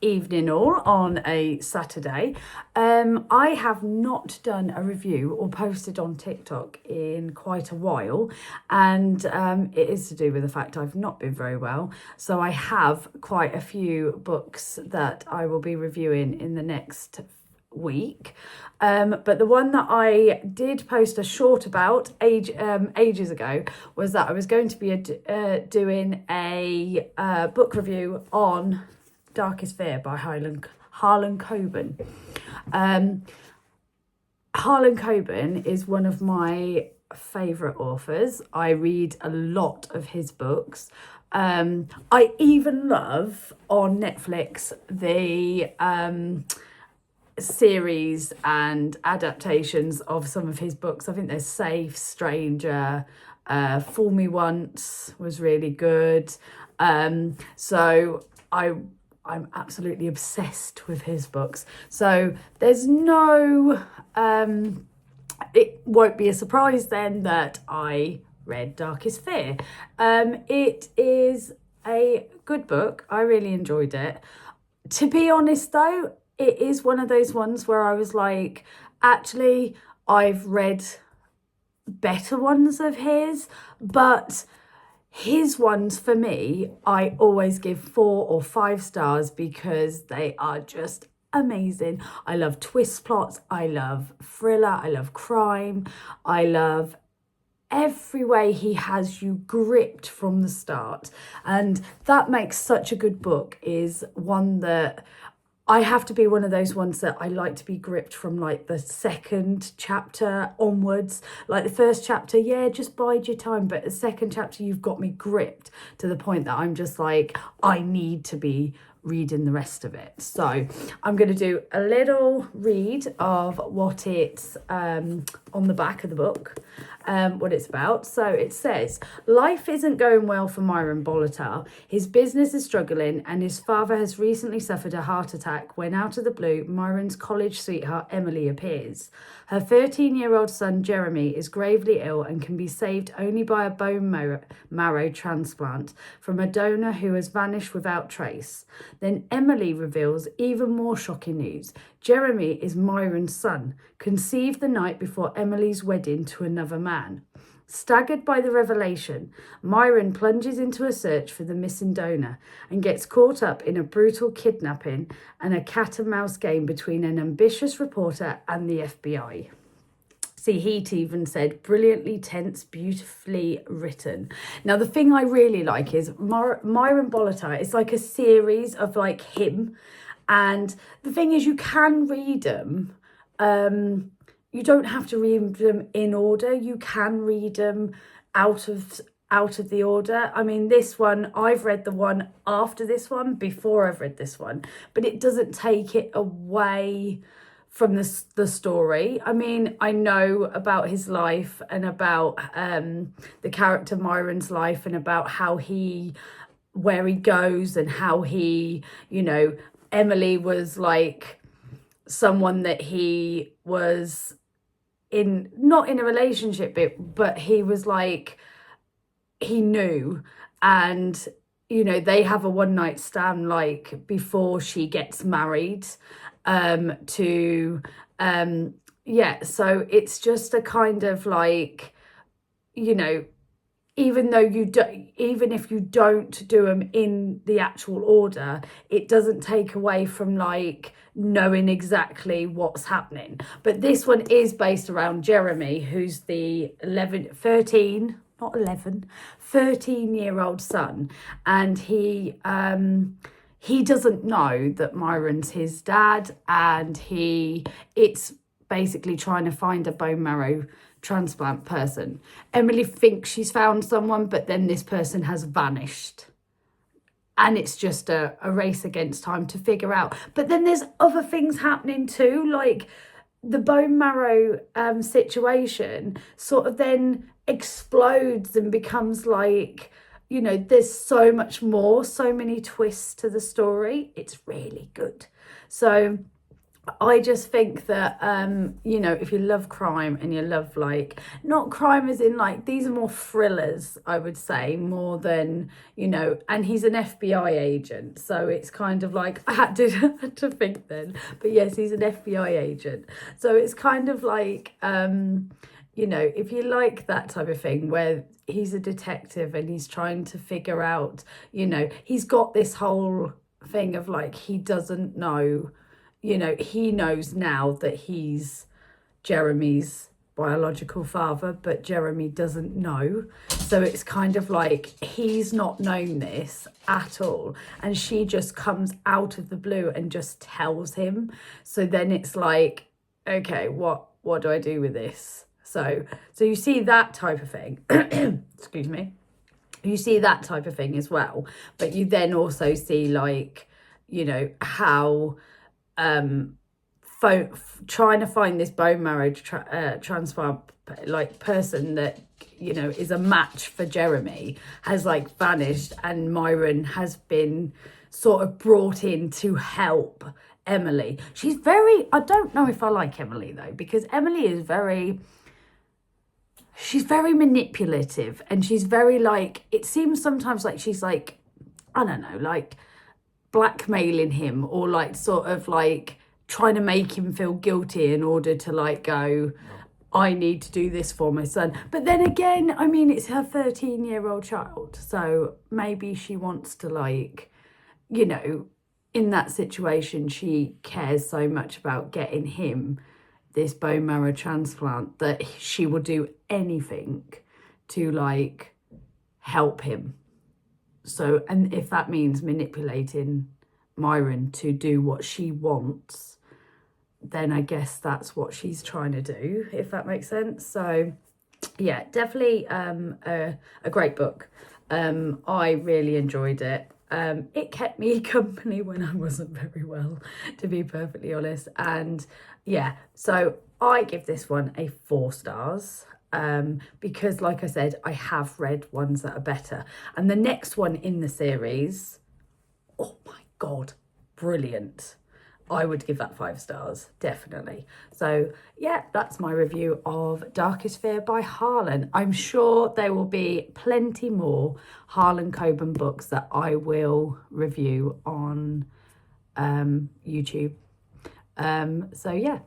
evening all on a Saturday. I have not done a review or posted on TikTok in quite a while, and it is to do with the fact I've not been very well. So I have quite a few books that I will be reviewing in the next week. But the one that I did post a short about ages ago was that I was going to be doing a book review on Darkest Fear by Harlan Coben. Harlan Coben is one of my favourite authors. I read a lot of his books. I even love on Netflix the series and adaptations of some of his books. I think there's Safe, Stranger, Fool Me Once was really good. So I'm absolutely obsessed with his books. So there's no, it won't be a surprise then that I read Darkest Fear. It is a good book. I really enjoyed it. To be honest though, it is one of those ones where I was like, actually, I've read better ones of his, but his ones for me, I always give 4 or 5 stars because they are just amazing. I love twist plots, I love thriller, I love crime, I love every way he has you gripped from the start. And that makes such a good book, is one that I have to be one of those ones that I like to be gripped from like the second chapter onwards. Like the first chapter, yeah, just bide your time. But the second chapter, you've got me gripped to the point that I'm just like, I need to be reading the rest of it. So I'm going to do a little read of what it's on the back of the book, what it's about. So it says, life isn't going well for Myron Bolitar. His business is struggling and his father has recently suffered a heart attack when out of the blue, Myron's college sweetheart Emily appears. Her 13-year-old son Jeremy is gravely ill and can be saved only by a bone marrow transplant from a donor who has vanished without trace. Then Emily reveals even more shocking news. Jeremy is Myron's son, conceived the night before Emily's wedding to another man. Staggered by the revelation, Myron plunges into a search for the missing donor and gets caught up in a brutal kidnapping and a cat and mouse game between an ambitious reporter and the FBI. See, Heat even said, brilliantly tense, beautifully written. Now, the thing I really like is Myron Bolitar. It's like a series of like him. And the thing is, you can read them. You don't have to read them in order. You can read them out of the order. I mean, this one, I've read the one after this one, before I've read this one. But it doesn't take it away from the story. I mean, I know about his life and about the character Myron's life and about where he goes and how he, Emily was like someone that he was not in a relationship with, but he was like, he knew, and they have a one night stand like before she gets married. So it's just a kind of like, even if you don't do them in the actual order, it doesn't take away from like knowing exactly what's happening. But this one is based around Jeremy, who's the 13-year-old son, and he doesn't know that Myron's his dad, and it's basically trying to find a bone marrow transplant person. Emily thinks she's found someone, but then this person has vanished. And it's just a race against time to figure out. But then there's other things happening too, like the bone marrow situation sort of then explodes and becomes like, there's so much more, so many twists to the story. It's really good. So I just think that, you know, if you love crime and you love, like, not crime as in, like, these are more thrillers, I would say, more than, you know, and he's an FBI agent. So it's kind of like, I had to, had to think then. But yes, he's an FBI agent. So it's kind of like, you know, if you like that type of thing where he's a detective and he's trying to figure out, you know, he's got this whole thing of, like, he doesn't know, you know, he knows now that he's Jeremy's biological father, but Jeremy doesn't know. So it's kind of like he's not known this at all. And she just comes out of the blue and just tells him. So then it's like, okay, what do I do with this? So you see that type of thing. Excuse me. You see that type of thing as well. But you then also see, like, you know, how trying to find this bone marrow transplant, like, person that, you know, is a match for Jeremy has, like, vanished, and Myron has been sort of brought in to help Emily. She's very, I don't know if I like Emily though, because Emily is very, she's very manipulative, and she's very, like, it seems sometimes like she's, like, I don't know, like, blackmailing him, or, like, sort of, like, trying to make him feel guilty in order to, like, go, I need to do this for my son. But then again, I mean, it's her 13-year-old child, so maybe she wants to, like, you know, in that situation, she cares so much about getting him this bone marrow transplant that she will do anything to, like, help him. So, and if that means manipulating Myron to do what she wants, then I guess that's what she's trying to do, if that makes sense. So yeah, definitely a great book. I really enjoyed it. It kept me company when I wasn't very well, to be perfectly honest. And yeah, so I give this one a 4 stars. Because, like I said, I have read ones that are better. And the next one in the series, oh my God, brilliant. I would give that 5 stars, definitely. So yeah, that's my review of Darkest Fear by Harlan. I'm sure there will be plenty more Harlan Coben books that I will review on YouTube. So yeah,